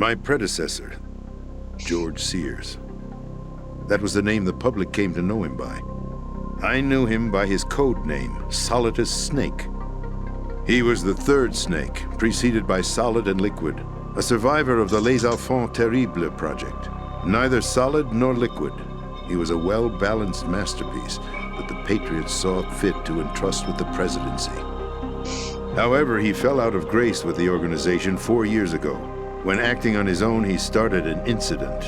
My predecessor, George Sears. That was the name the public came to know him by. I knew him by his code name, Solidus Snake. He was the third snake, preceded by Solid and Liquid, a survivor of the Les Enfants Terribles project. Neither solid nor liquid, he was a well-balanced masterpiece that the Patriots saw fit to entrust with the presidency. However, he fell out of grace with the organization 4 years ago. When acting on his own, he started an incident.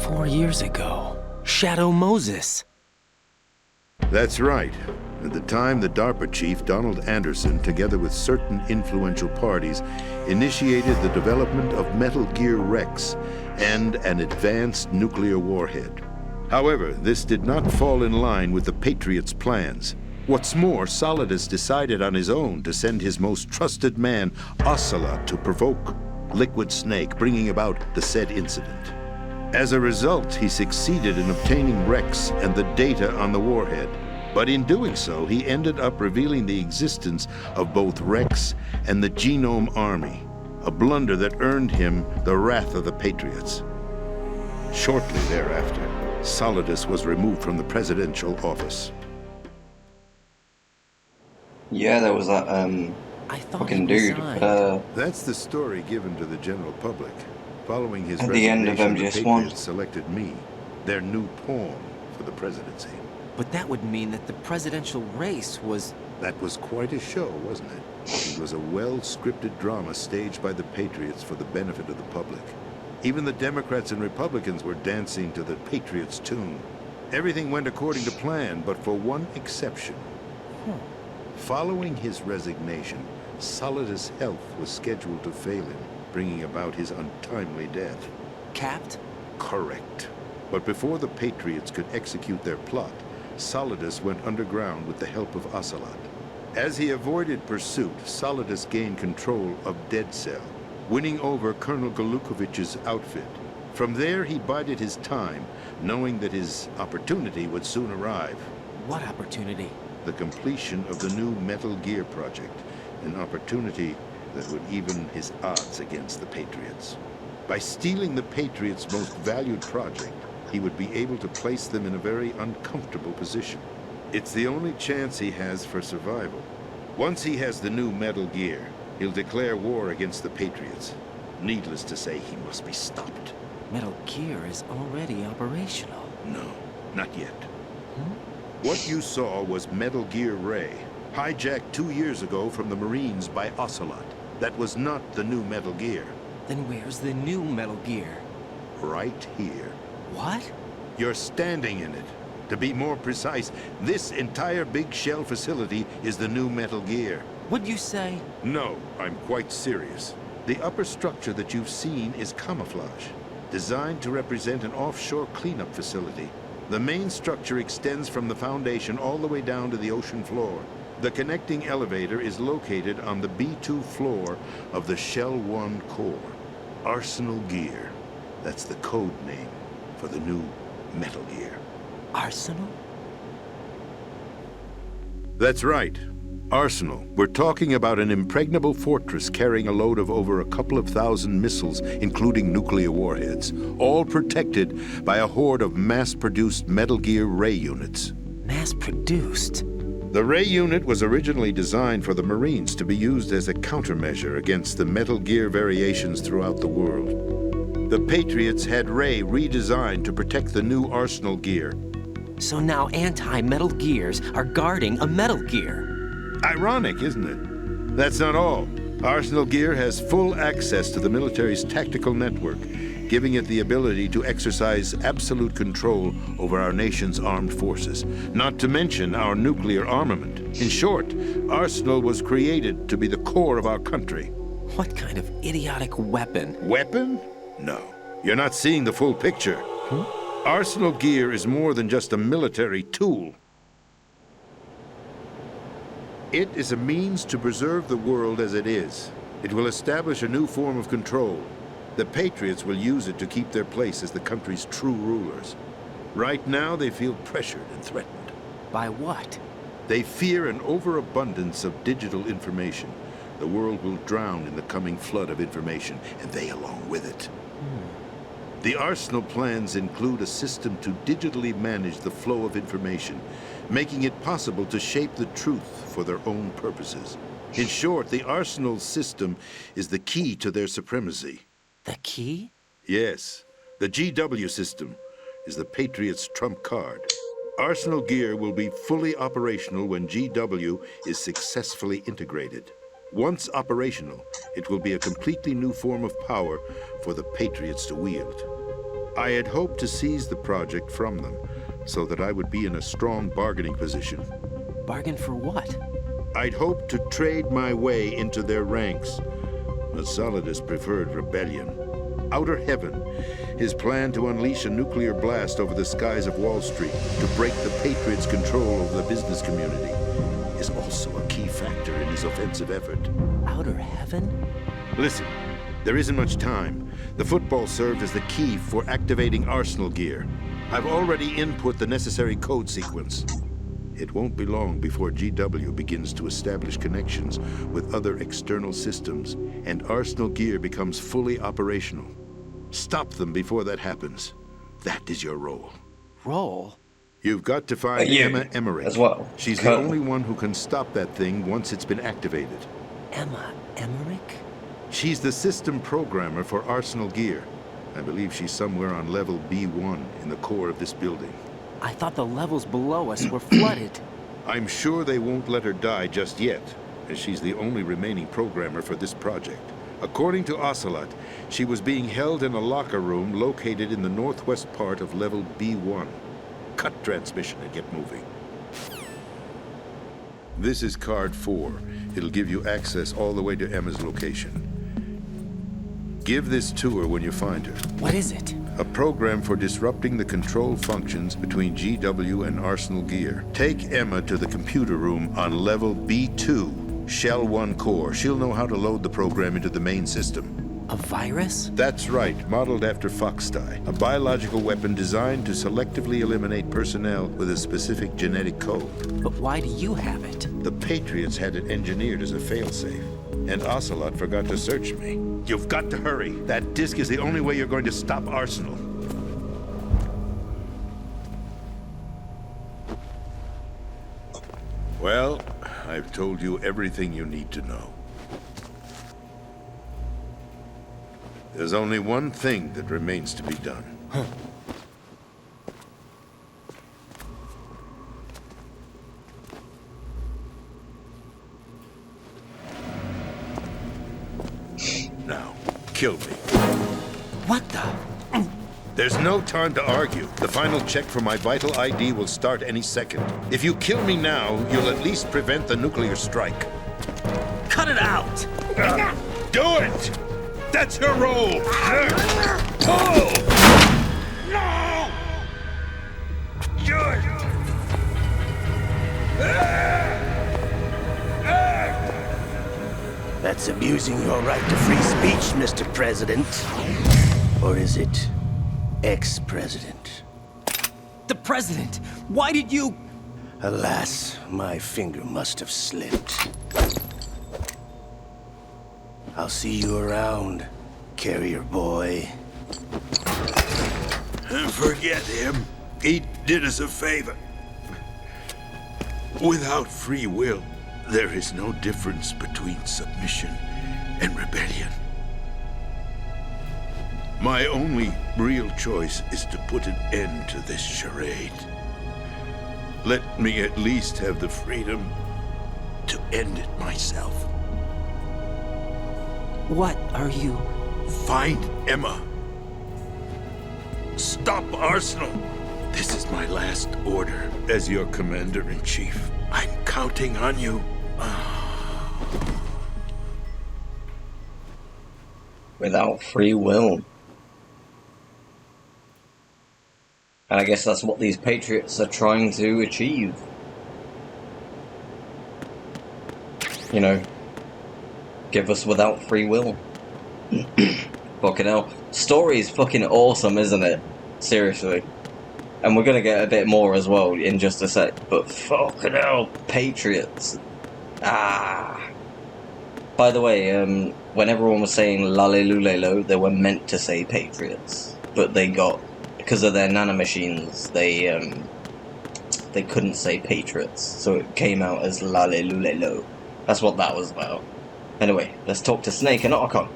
4 years ago? Shadow Moses. That's right. At the time, the DARPA chief, Donald Anderson, together with certain influential parties, initiated the development of Metal Gear Rex and an advanced nuclear warhead. However, this did not fall in line with the Patriots' plans. What's more, Solidus decided on his own to send his most trusted man, Ocelot, to provoke Liquid Snake, bringing about the said incident. As a result, he succeeded in obtaining Rex and the data on the warhead. But in doing so, he ended up revealing the existence of both Rex and the Genome Army, a blunder that earned him the wrath of the Patriots. Shortly thereafter, Solidus was removed from the presidential office. Yeah, there was that I thought fucking he dude. resigned. That's the story given to the general public. Following his At the end resignation, of the MGS1. Patriots selected me, their new pawn for the presidency. But that would mean that the presidential race was... That was quite a show, wasn't it? It was a well-scripted drama staged by the Patriots for the benefit of the public. Even the Democrats and Republicans were dancing to the Patriots' tune. Everything went according to plan, but for one exception. Following his resignation, Solidus' health was scheduled to fail him, bringing about his untimely death. Capped? Correct. But before the Patriots could execute their plot, Solidus went underground with the help of Ocelot. As he avoided pursuit, Solidus gained control of Dead Cell, winning over Colonel Golukovich's outfit. From there, he bided his time, knowing that his opportunity would soon arrive. What opportunity? The completion of the new Metal Gear project, an opportunity that would even his odds against the Patriots. By stealing the Patriots' most valued project, he would be able to place them in a very uncomfortable position. It's the only chance he has for survival. Once he has the new Metal Gear, he'll declare war against the Patriots. Needless to say, he must be stopped. Metal Gear is already operational. No, not yet. What you saw was Metal Gear Ray, hijacked 2 years ago from the Marines by Ocelot. That was not the new Metal Gear. Then where's the new Metal Gear? Right here. What? You're standing in it. To be more precise, this entire big shell facility is the new Metal Gear. What'd you say? No, I'm quite serious. The upper structure that you've seen is camouflage, designed to represent an offshore cleanup facility. The main structure extends from the foundation all the way down to the ocean floor. The connecting elevator is located on the B2 floor of the Shell 1 core. Arsenal Gear. That's the code name for the new Metal Gear. Arsenal? That's right. Arsenal. We're talking about an impregnable fortress carrying a load of over a couple of thousand missiles, including nuclear warheads, all protected by a horde of mass-produced Metal Gear Ray units. Mass-produced? The Ray unit was originally designed for the Marines to be used as a countermeasure against the Metal Gear variations throughout the world. The Patriots had Ray redesigned to protect the new Arsenal Gear. So now anti-Metal Gears are guarding a Metal Gear. Ironic, isn't it? That's not all. Arsenal Gear has full access to the military's tactical network, giving it the ability to exercise absolute control over our nation's armed forces, not to mention our nuclear armament. In short, Arsenal was created to be the core of our country. What kind of idiotic weapon? Weapon? No. You're not seeing the full picture. Arsenal Gear is more than just a military tool. It is a means to preserve the world as it is. It will establish a new form of control. The Patriots will use it to keep their place as the country's true rulers. Right now, they feel pressured and threatened. By what? They fear an overabundance of digital information. The world will drown in the coming flood of information, and they along with it. The Arsenal plans include a system to digitally manage the flow of information, making it possible to shape the truth for their own purposes. In short, the Arsenal system is the key to their supremacy. The key? Yes, the GW system is the Patriots' trump card. Arsenal gear will be fully operational when GW is successfully integrated. Once operational, it will be a completely new form of power for the Patriots to wield. I had hoped to seize the project from them, so that I would be in a strong bargaining position. Bargain for what? I'd hoped to trade my way into their ranks, but Solidus preferred rebellion. Outer Heaven, his plan to unleash a nuclear blast over the skies of Wall Street to break the Patriots' control over the business community, is also a key factor in his offensive effort. Outer Heaven? Listen, there isn't much time. The football served as the key for activating Arsenal gear. I've already input the necessary code sequence. It won't be long before GW begins to establish connections with other external systems, and Arsenal gear becomes fully operational. Stop them before that happens. That is your role. Role? You've got to find Emma Emmerich. As well. She's the only one who can stop that thing once it's been activated. Emma Emmerich? She's the system programmer for Arsenal gear. I believe she's somewhere on level B1 in the core of this building. I thought the levels below us were flooded. I'm sure they won't let her die just yet, as she's the only remaining programmer for this project. According to Ocelot, she was being held in a locker room located in the northwest part of level B1. Cut transmission and get moving. This is card 4. It'll give you access all the way to Emma's location. Give this to her when you find her. What is it? A program for disrupting the control functions between GW and Arsenal gear. Take Emma to the computer room on level B2, Shell 1 core. She'll know how to load the program into the main system. A virus? That's right, modeled after Foxdie, a biological weapon designed to selectively eliminate personnel with a specific genetic code. But why do you have it? The Patriots had it engineered as a failsafe, and Ocelot forgot to search me. You've got to hurry. That disk is the only way you're going to stop Arsenal. Well, I've told you everything you need to know. There's only one thing that remains to be done. Now, kill me. What the? There's no time to argue. The final check for my vital ID will start any second. If you kill me now, you'll at least prevent the nuclear strike. Cut it out! Do it! That's her role! Pull! No! Good! That's abusing your right to free speech, Mr. President. Or is it ex-president? The president! Why did you... Alas, my finger must have slipped. I'll see you around, carrier boy. Forget him. He did us a favor. Without free will, there is no difference between submission and rebellion. My only real choice is to put an end to this charade. Let me at least have the freedom to end it myself. What are you... Find Emma. Stop Arsenal. This is my last order as your commander-in-chief. I'm counting on you. Without free will. And I guess that's what these Patriots are trying to achieve. You know, give us without free will. Fucking hell. Story is fucking awesome, isn't it? Seriously. And we're gonna get a bit more as well in just a sec. But fucking hell, Patriots. Ah. By the way, when everyone was saying lalelulelo, they were meant to say patriots, but they got, because of their nanomachines, they couldn't say patriots, so it came out as lalelulelo. That's what that was about. Anyway, let's talk to Snake and Otacon.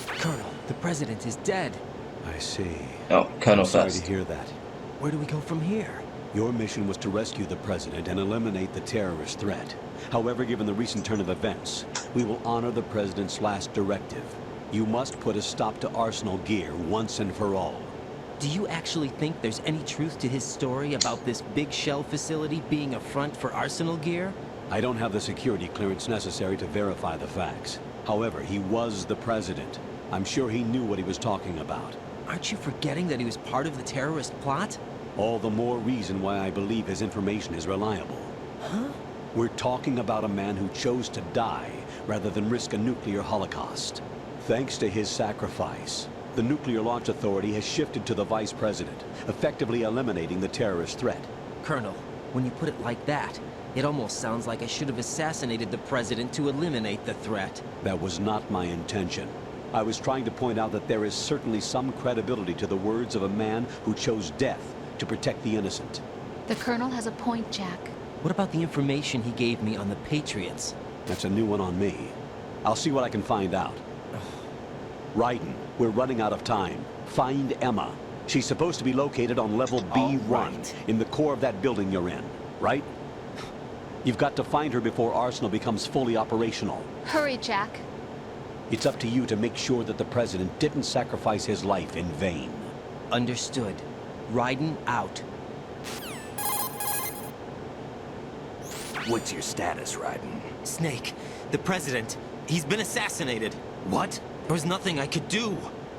Colonel, the president is dead. I see. Oh, Colonel I'm sorry first. to hear that. Where do we go from here? Your mission was to rescue the president and eliminate the terrorist threat. However, given the recent turn of events, we will honor the president's last directive. You must put a stop to Arsenal Gear once and for all. Do you actually think there's any truth to his story about this big shell facility being a front for Arsenal Gear? I don't have the security clearance necessary to verify the facts. However, he was the president. I'm sure he knew what he was talking about. Aren't you forgetting that he was part of the terrorist plot? All the more reason why I believe his information is reliable. Huh? We're talking about a man who chose to die rather than risk a nuclear holocaust. Thanks to his sacrifice, the Nuclear Launch Authority has shifted to the vice president, effectively eliminating the terrorist threat. Colonel, when you put it like that, it almost sounds like I should have assassinated the president to eliminate the threat. That was not my intention. I was trying to point out that there is certainly some credibility to the words of a man who chose death to protect the innocent. The Colonel has a point, Jack. What about the information he gave me on the Patriots? That's a new one on me. I'll see what I can find out. Raiden, we're running out of time. Find Emma. She's supposed to be located on level B1, right. in the core of that building you're in, right? You've got to find her before Arsenal becomes fully operational. Hurry, Jack. It's up to you to make sure that the president didn't sacrifice his life in vain. Understood. Raiden out. What's your status, Raiden? Snake, the president, he's been assassinated. What? There was nothing I could do.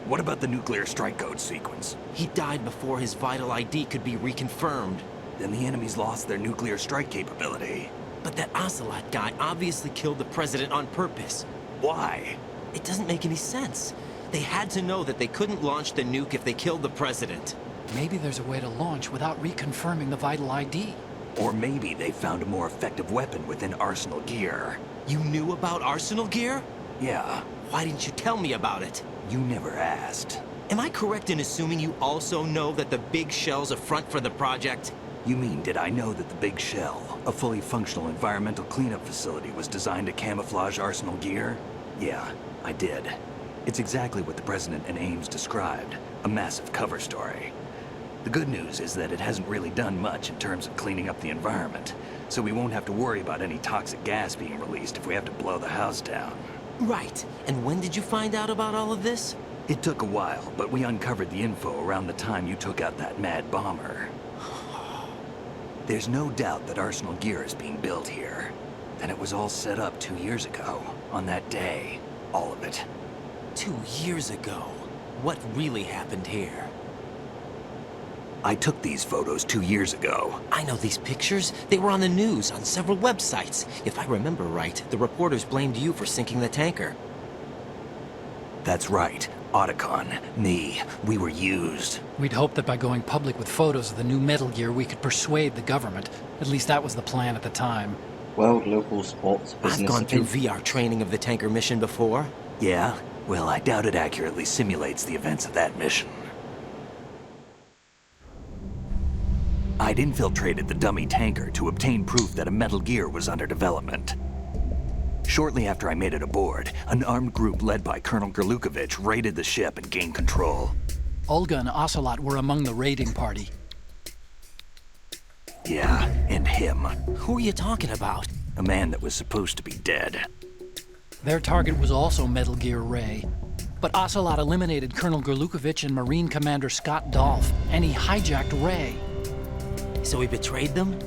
What about the nuclear strike code sequence? He died before his vital ID could be reconfirmed. Then the enemy's lost their nuclear strike capability. But that Ocelot guy obviously killed the president on purpose. Why? It doesn't make any sense. They had to know that they couldn't launch the nuke if they killed the president. Maybe there's a way to launch without reconfirming the vital ID. Or maybe they found a more effective weapon within Arsenal Gear. You knew about Arsenal Gear? Yeah, Why didn't you tell me about it? you never asked. Am I correct in assuming you also know that the Big Shell's a front for the project? You mean, did I know that the Big Shell, a fully functional environmental cleanup facility, was designed to camouflage Arsenal Gear? Yeah, I did. It's exactly what the President and Ames described, a massive cover story. The good news is that it hasn't really done much in terms of cleaning up the environment, so we won't have to worry about any toxic gas being released if we have to blow the house down. Right. And when did you find out about all of this? It took a while, but we uncovered the info around the time you took out that mad bomber. There's no doubt that Arsenal Gear is being built here. And it was all set up 2 years ago, on that day. All of it. 2 years ago. What really happened here? I took these photos 2 years ago. I know these pictures. They were on the news, on several websites. If I remember right, the reporters blamed you for sinking the tanker. That's right. Otacon, me, we were used. We'd hoped that by going public with photos of the new Metal Gear, we could persuade the government. At least that was the plan at the time. World local sports business. I've gone through opinion. VR training of the tanker mission before. Yeah? Well, I doubt it accurately simulates the events of that mission. I'd infiltrated the dummy tanker to obtain proof that a Metal Gear was under development. Shortly after I made it aboard, an armed group led by Colonel Gerlukovich raided the ship and gained control. Olga and Ocelot were among the raiding party. Yeah, and him. Who are you talking about? A man that was supposed to be dead. Their target was also Metal Gear Ray. But Ocelot eliminated Colonel Gerlukovich and Marine Commander Scott Dolph, and he hijacked Ray. So he betrayed them?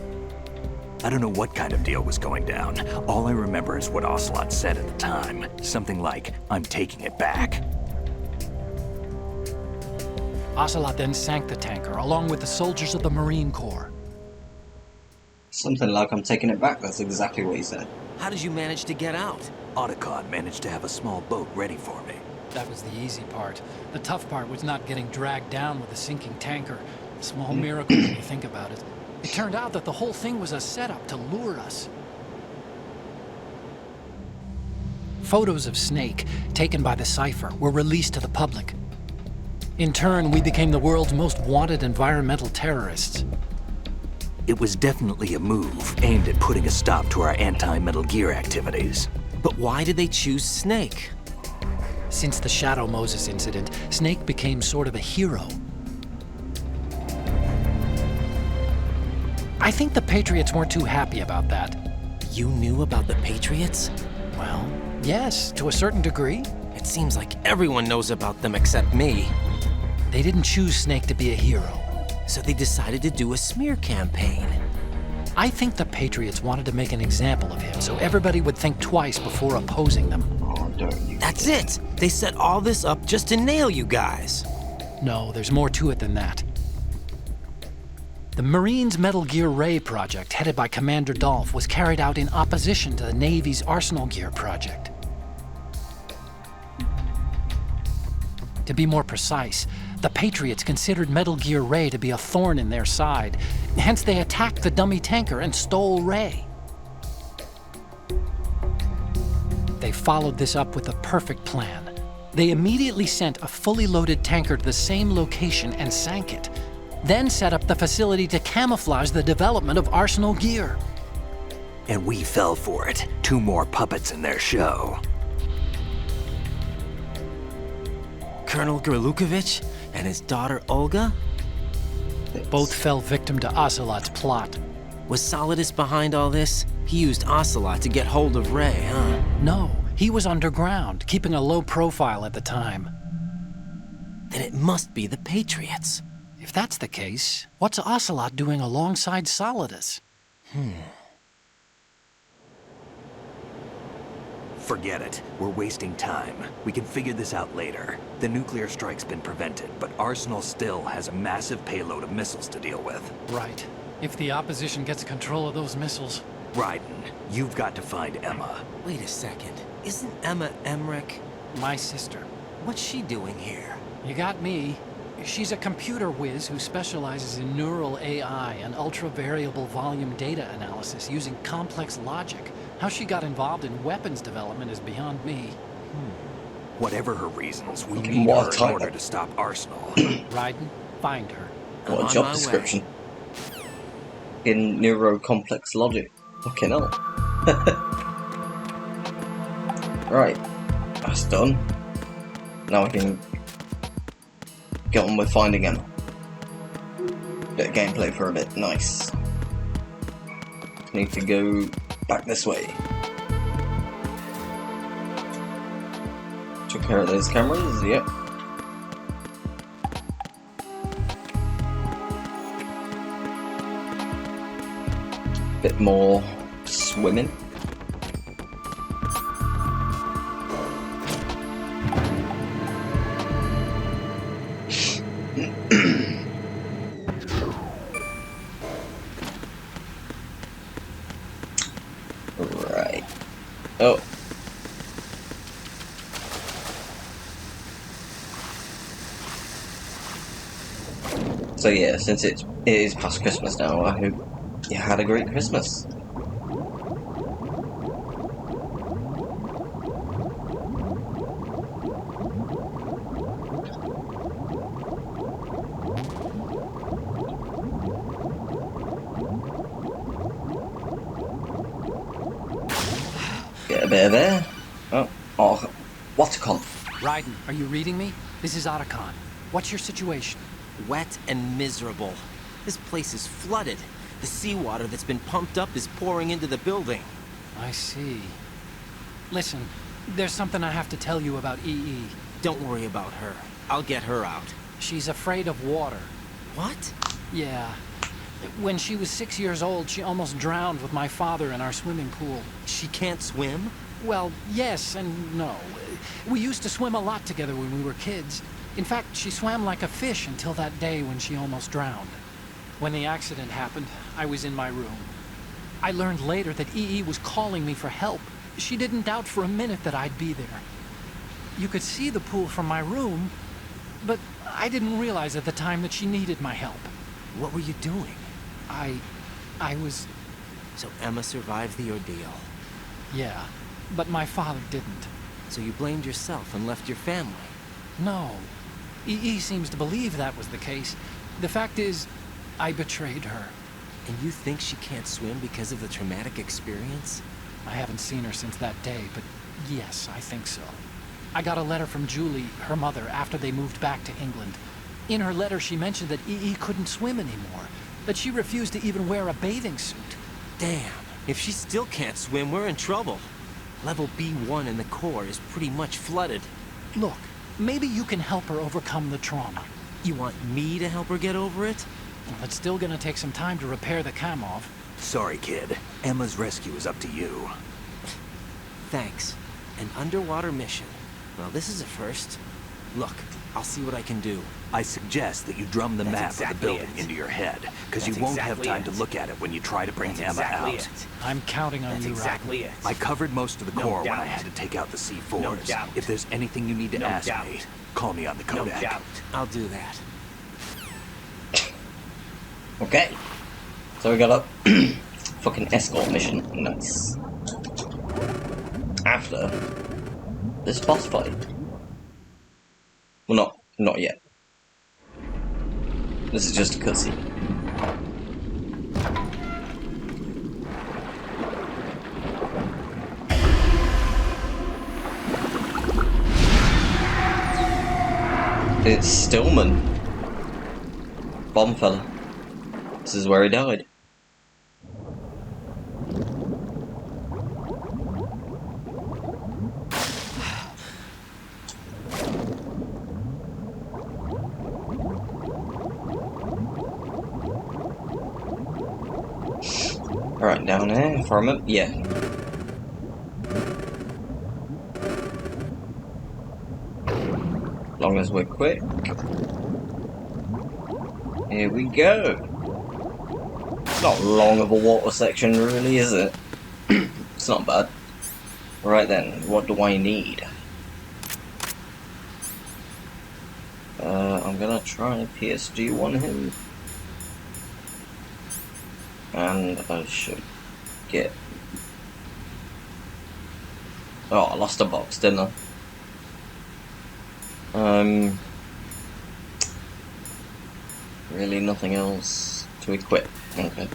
I don't know what kind of deal was going down. All I remember is what Ocelot said at the time. Something like, "I'm taking it back." Ocelot then sank the tanker, along with the soldiers of the Marine Corps. Something like I'm taking it back. That's exactly what he said. How did you manage to get out? Otacon managed to have a small boat ready for me. That was the easy part. The tough part was not getting dragged down with a sinking tanker. A small miracle when you think about it. It turned out that the whole thing was a setup to lure us. photos of Snake, taken by the Cypher, were released to the public. In turn, we became the world's most wanted environmental terrorists. It was definitely a move aimed at putting a stop to our anti-Metal Gear activities. But why did they choose Snake? Since the Shadow Moses incident, Snake became sort of a hero. I think the Patriots weren't too happy about that. You knew about the Patriots? Well, yes, to a certain degree. It seems like everyone knows about them except me. They didn't choose Snake to be a hero. So they decided to do a smear campaign. I think the Patriots wanted to make an example of him so everybody would think twice before opposing them. Oh, don't you? That's it! They set all this up just to nail you guys. No, there's more to it than that. The Marines' Metal Gear Ray project, headed by Commander Dolph, was carried out in opposition to the Navy's Arsenal Gear project. To be more precise, the Patriots considered Metal Gear Ray to be a thorn in their side. Hence, they attacked the dummy tanker and stole Ray. They followed this up with a perfect plan. They immediately sent a fully loaded tanker to the same location and sank it, then set up the facility to camouflage the development of Arsenal Gear. And we fell for it. 2 more puppets in their show. Colonel Gerlukovich and his daughter Olga? Both fell victim to Ocelot's plot. Was Solidus behind all this? He used Ocelot to get hold of Ray, huh? No, he was underground, keeping a low profile at the time. Then it must be the Patriots. If that's the case, what's Ocelot doing alongside Solidus? Forget it. We're wasting time. We can figure this out later. The nuclear strike's been prevented, but Arsenal still has a massive payload of missiles to deal with. Right. If the opposition gets control of those missiles. Raiden, you've got to find Emma. Wait a second. Isn't Emma Emmerich? My sister. What's she doing here? You got me. She's a computer whiz who specializes in neural AI and ultra-variable volume data analysis using complex logic. How she got involved in weapons development is beyond me. Whatever her reasons, we Okay, need what her in type order of- to stop Arsenal. Raiden, find her. I'm What a on job my description. In neurocomplex logic. Fucking hell. Right. That's done. Now I can get on with finding Emma. Bit of gameplay for a bit. Nice. Need to go back this way. Took care of those cameras, yep. Bit more swimming. Right. Oh. So yeah, since it is past Christmas now, I hope you had a great Christmas. Get a bit of there. Oh, Watercon. Raiden, are you reading me? This is Otacon. What's your situation? Wet and miserable. This place is flooded. The seawater that's been pumped up is pouring into the building. I see. Listen, there's something I have to tell you about EE. Don't worry about her. I'll get her out. She's afraid of water. What? Yeah. When she was 6 years old, she almost drowned with my father in our swimming pool. She can't swim? Well, yes and no. We used to swim a lot together when we were kids. In fact, she swam like a fish until that day when she almost drowned. When the accident happened, I was in my room. I learned later that EE was calling me for help. She didn't doubt for a minute that I'd be there. You could see the pool from my room, but I didn't realize at the time that she needed my help. What were you doing? I was... So Emma survived the ordeal. Yeah, but my father didn't. So you blamed yourself and left your family. No. EE seems to believe that was the case. The fact is, I betrayed her. And you think she can't swim because of the traumatic experience? I haven't seen her since that day, but yes, I think so. I got a letter from Julie, her mother, after they moved back to England. In her letter, she mentioned that EE couldn't swim anymore, that she refused to even wear a bathing suit. Damn, if she still can't swim, we're in trouble. Level B1 in the core is pretty much flooded. Look, maybe you can help her overcome the trauma. You want me to help her get over it? Well, it's still gonna take some time to repair the Kamov. Sorry, kid. Emma's rescue is up to you. Thanks. An underwater mission. Well, this is a first. Look, I'll see what I can do. I suggest that you drum the That's map exactly of the building it. into your head, because you That's won't exactly have time it. to look at it when you try to bring That's Emma exactly out. it. I'm counting on That's you, exactly Rodney. it. I covered most of the No core when I doubt. had to take out the C4s. No doubt. If there's anything you need to No ask doubt. me, call me on the No Kodak. doubt. I'll do that. Okay. So we got a fucking escort mission. Nice. After this boss fight. Well, not yet. This is just a cutscene. It's Stillman. Bomb fella. This is where he died. Right, down here for a minute. Yeah. Long as we're quick. Here we go. It's not long of a water section, really, is it? It's not bad. Right then, what do I need? I'm gonna try PSG1 him. And I should get... Oh, I lost a box, didn't I? Really nothing else to equip. Okay.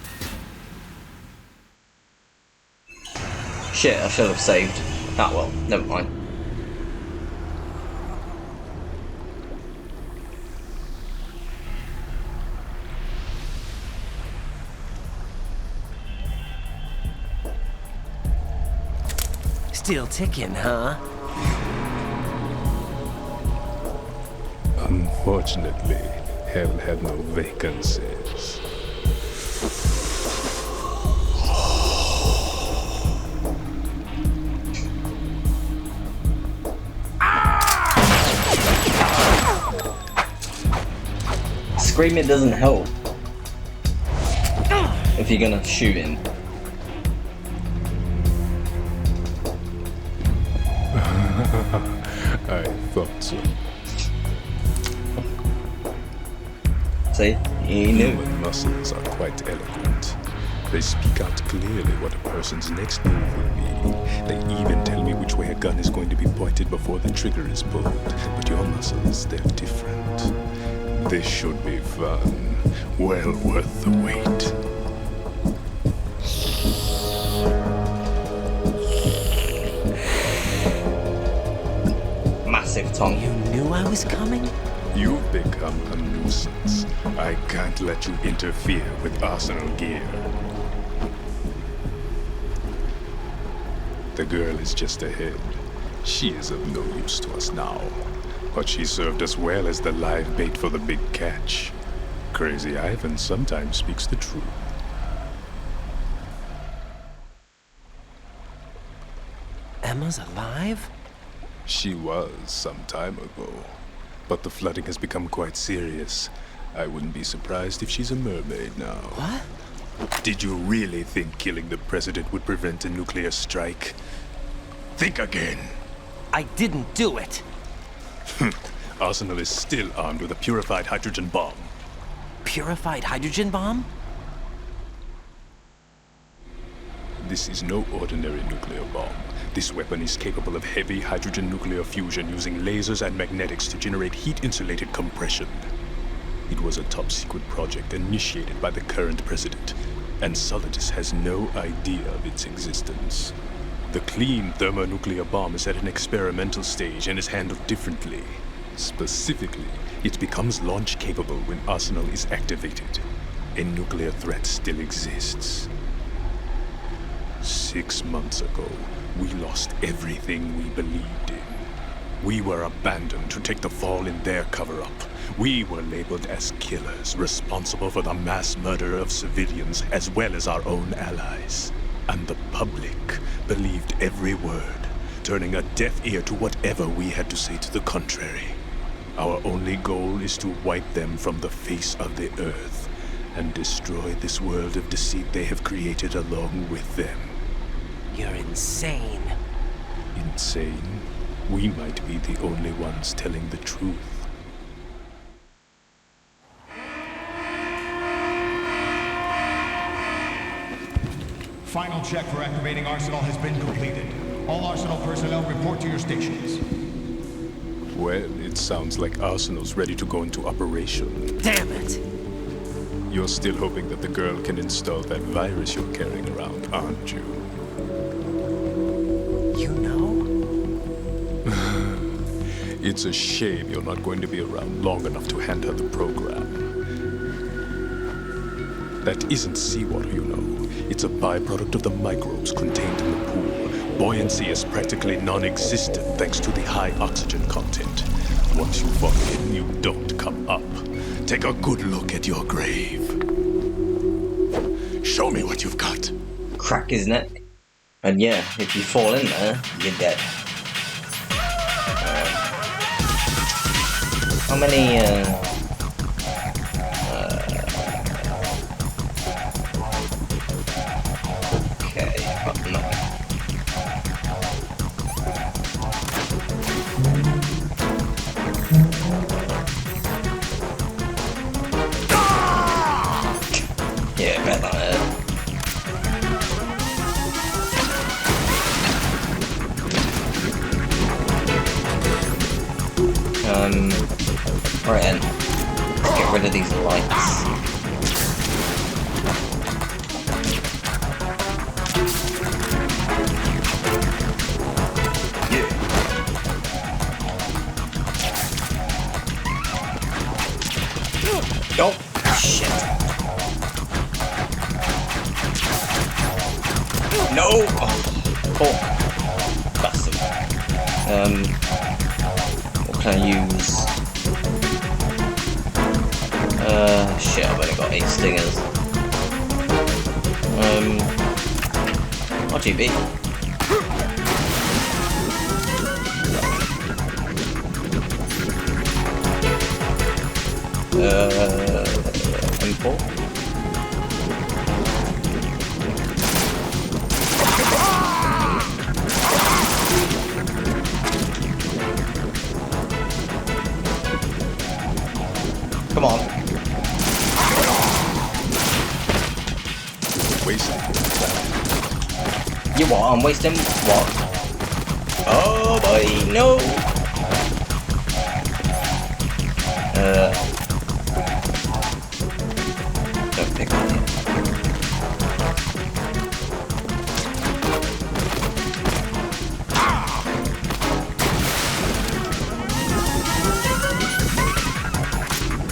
Shit, I should have saved. Ah well, never mind. Still ticking, huh? Unfortunately, hell had no vacancies. Screaming doesn't help. If you're gonna shoot him. I thought so. See? He knew. Human muscles are quite eloquent. They speak out clearly what a person's next move will be. They even tell me which way a gun is going to be pointed before the trigger is pulled. But your muscles, they're different. This should be fun. Well worth the wait. Massive tongue. You knew I was coming? You've become a nuisance. I can't let you interfere with Arsenal gear. The girl is just ahead. She is of no use to us now. But she served us well as the live bait for the big catch. Crazy Ivan sometimes speaks the truth. Emma's alive? She was some time ago. But the flooding has become quite serious. I wouldn't be surprised if she's a mermaid now. What? Did you really think killing the president would prevent a nuclear strike? Think again. I didn't do it! Arsenal is still armed with a purified hydrogen bomb. Purified hydrogen bomb? This is no ordinary nuclear bomb. This weapon is capable of heavy hydrogen nuclear fusion using lasers and magnetics to generate heat-insulated compression. It was a top-secret project initiated by the current president, and Solidus has no idea of its existence. The clean thermonuclear bomb is at an experimental stage and is handled differently. Specifically, it becomes launch-capable when Arsenal is activated. A nuclear threat still exists. 6 months ago, we lost everything we believed in. We were abandoned to take the fall in their cover-up. We were labeled as killers, responsible for the mass murder of civilians as well as our own allies. And the public believed every word, turning a deaf ear to whatever we had to say to the contrary. Our only goal is to wipe them from the face of the earth and destroy this world of deceit they have created along with them. You're insane. Insane? We might be the only ones telling the truth. Final check for activating Arsenal has been completed. All Arsenal personnel report to your stations. Well, it sounds like Arsenal's ready to go into operation. Damn it! You're still hoping that the girl can install that virus you're carrying around, aren't you? You know? It's a shame you're not going to be around long enough to hand her the program. That isn't seawater, you know. It's a byproduct of the microbes contained in the pool. Buoyancy is practically non-existent thanks to the high oxygen content. Once you fall in, you don't come up. Take a good look at your grave. Show me what you've got. Crack his neck. And yeah, if you fall in there, you're dead. How many, okay, got none. Yeah, bet that hurt. Right then, let's get rid of these lights. Oh, shit. No! Oh, bastard. What can I use? Shit, I've only got 8 stingers. RGB. M4. Come on. Wasting. You what? I'm wasting what? Oh boy, no! Don't pick on it.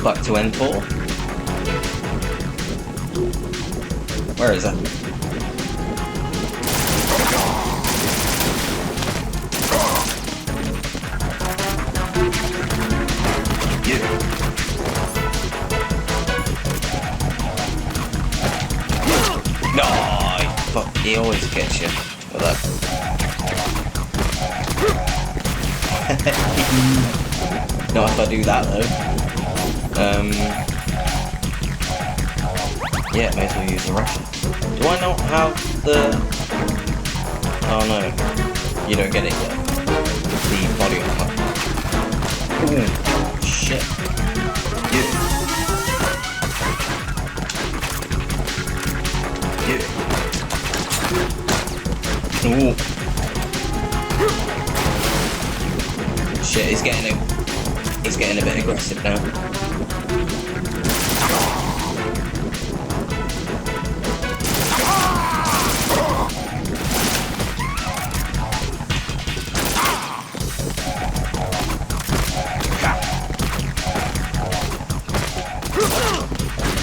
Back to N4. Where is it? No, fuck, he always gets you with that. Not if I do that though. Yeah, may as well use the Russian. Do I not have the... Oh no, you don't get it yet. The body armor. Ooh, shit. Ooh. Shit, he's getting a bit aggressive now.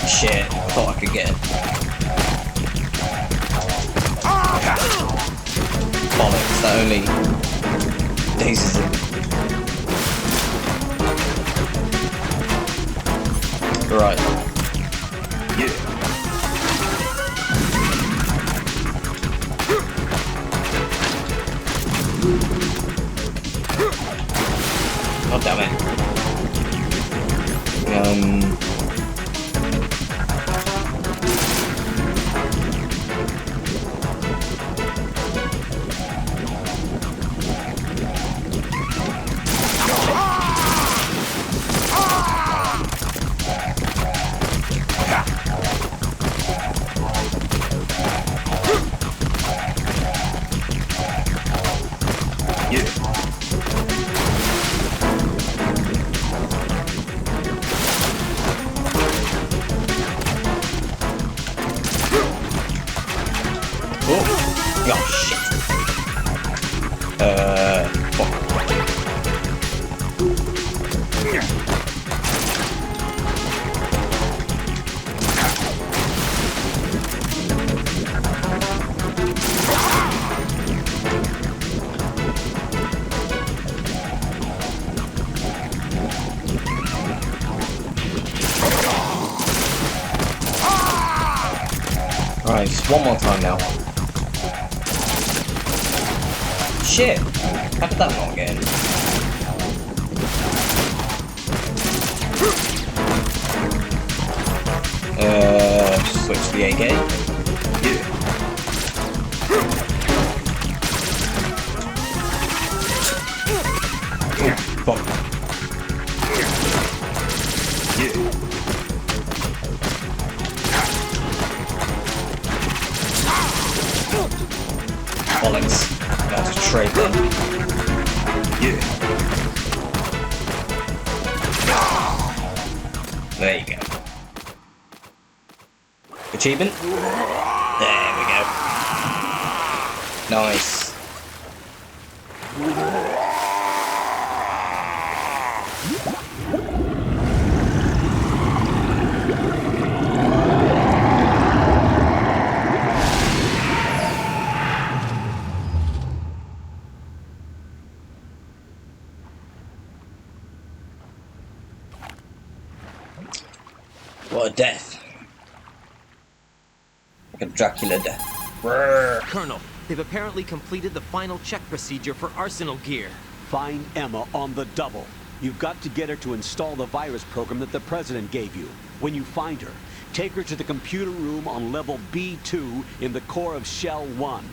Shit, thought I could get him. Bollocks, that only dazes him. Right. Yeah. God damn it. Right, just one more time now. Shit! How did that not get in? Switch the AK. Yeah. Fuck. Yeah. Bollocks. Got to trade them. Yeah. There you go. Achievement? There we go. Nice. What a death. Like a Dracula death. Brrr. Colonel, they've apparently completed the final check procedure for arsenal gear. Find Emma on the double. You've got to get her to install the virus program that the President gave you. When you find her, take her to the computer room on level B2 in the core of Shell 1.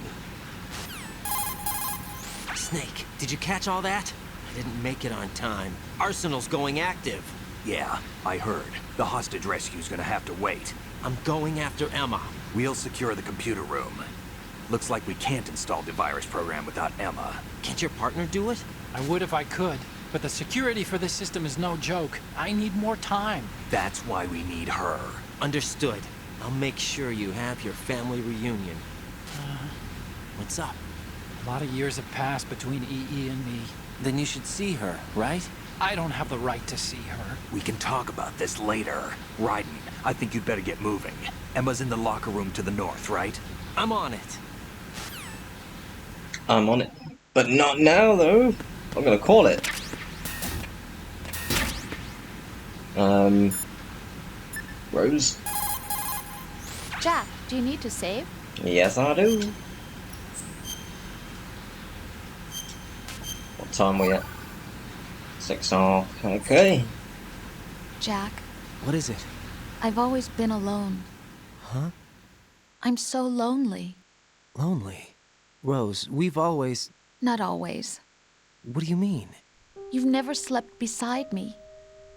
Snake, did you catch all that? I didn't make it on time. Arsenal's going active. Yeah, I heard. The hostage rescue's gonna have to wait. I'm going after Emma. We'll secure the computer room. Looks like we can't install the virus program without Emma. Can't your partner do it? I would if I could, but the security for this system is no joke. I need more time. That's why we need her. Understood. I'll make sure you have your family reunion. What's up? A lot of years have passed between EE and me. Then you should see her, right? I don't have the right to see her. We can talk about this later. Raiden, I think you'd better get moving. Emma's in the locker room to the north, right? I'm on it. I'm on it. But not now, though. I'm gonna call it. Rose? Jack, do you need to save? Yes, I do. What time we at? 6:30. Okay. Jack, What is it? I've always been alone. Huh? I'm so lonely. Lonely. Rose, we've always... Not always. What do you mean? You've never slept beside me.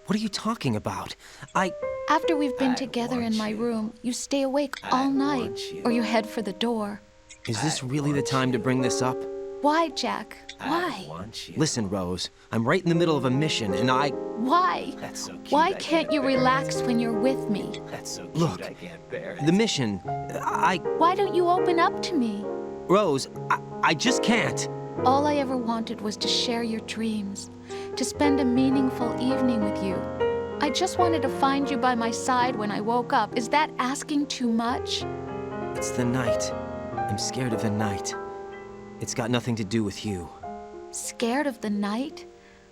What are you talking about? After we've been together in my room, you stay awake all night, or you head for the door. Is this really the time to bring this up? Why, Jack? Why? Listen, Rose, I'm right in the middle of a mission, and Why? That's so cute. Why can't you relax when you're with me? That's so cute. Look, I can't bear it. The mission, Why don't you open up to me? Rose, I just can't. All I ever wanted was to share your dreams, to spend a meaningful evening with you. I just wanted to find you by my side when I woke up. Is that asking too much? It's the night. I'm scared of the night. It's got nothing to do with you. Scared of the night?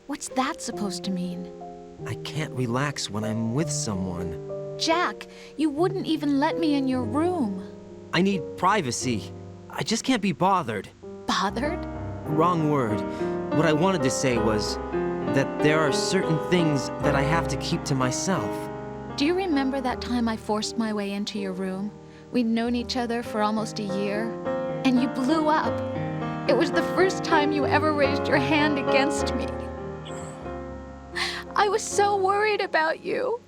What's that supposed to mean? I can't relax when I'm with someone. Jack, you wouldn't even let me in your room. I need privacy. I just can't be bothered. Bothered? Wrong word. What I wanted to say was that there are certain things that I have to keep to myself. Do you remember that time I forced my way into your room? We'd known each other for almost a year, and you blew up. It was the first time you ever raised your hand against me. I was so worried about you.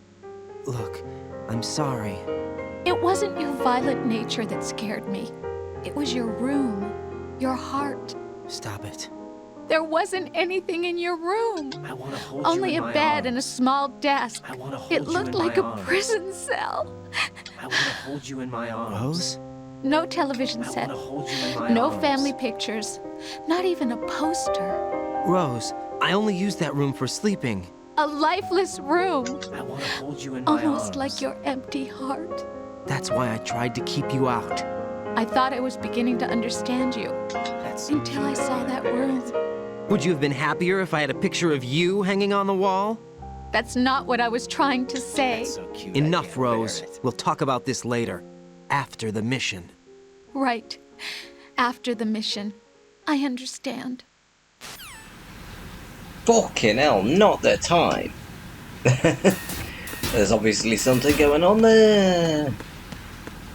Look, I'm sorry. It wasn't your violent nature that scared me. It was your room, your heart. Stop it. There wasn't anything in your room. I want to hold Only you in a my bed and a arms. small desk. I want to hold It you looked in like my a arms. prison cell. I want to hold you in my arms. Rose? No television I set. want to hold you in my No arms. family pictures. Not even a poster. Rose, I only use that room for sleeping. A lifeless room. I want to hold you in my arms. Almost like your empty heart. That's why I tried to keep you out. I thought I was beginning to understand you. That's Until I saw that room. Would you have been happier if I had a picture of you hanging on the wall? That's not what I was trying to say. So cute. Enough, Rose. We'll talk about this later. After the mission. Right. After the mission. I understand. Fucking hell, not the time. There's obviously something going on there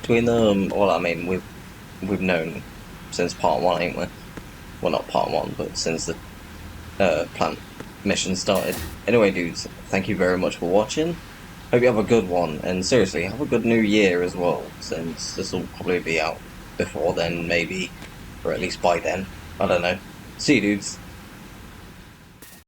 between them. Well, I mean, we've known since part 1, ain't we? Well, not part 1, but since the plant mission started. Anyway, dudes, thank you very much for watching. Hope you have a good one, and seriously, have a good new year as well, since this will probably be out before then, maybe, or at least by then. I don't know. See you, dudes.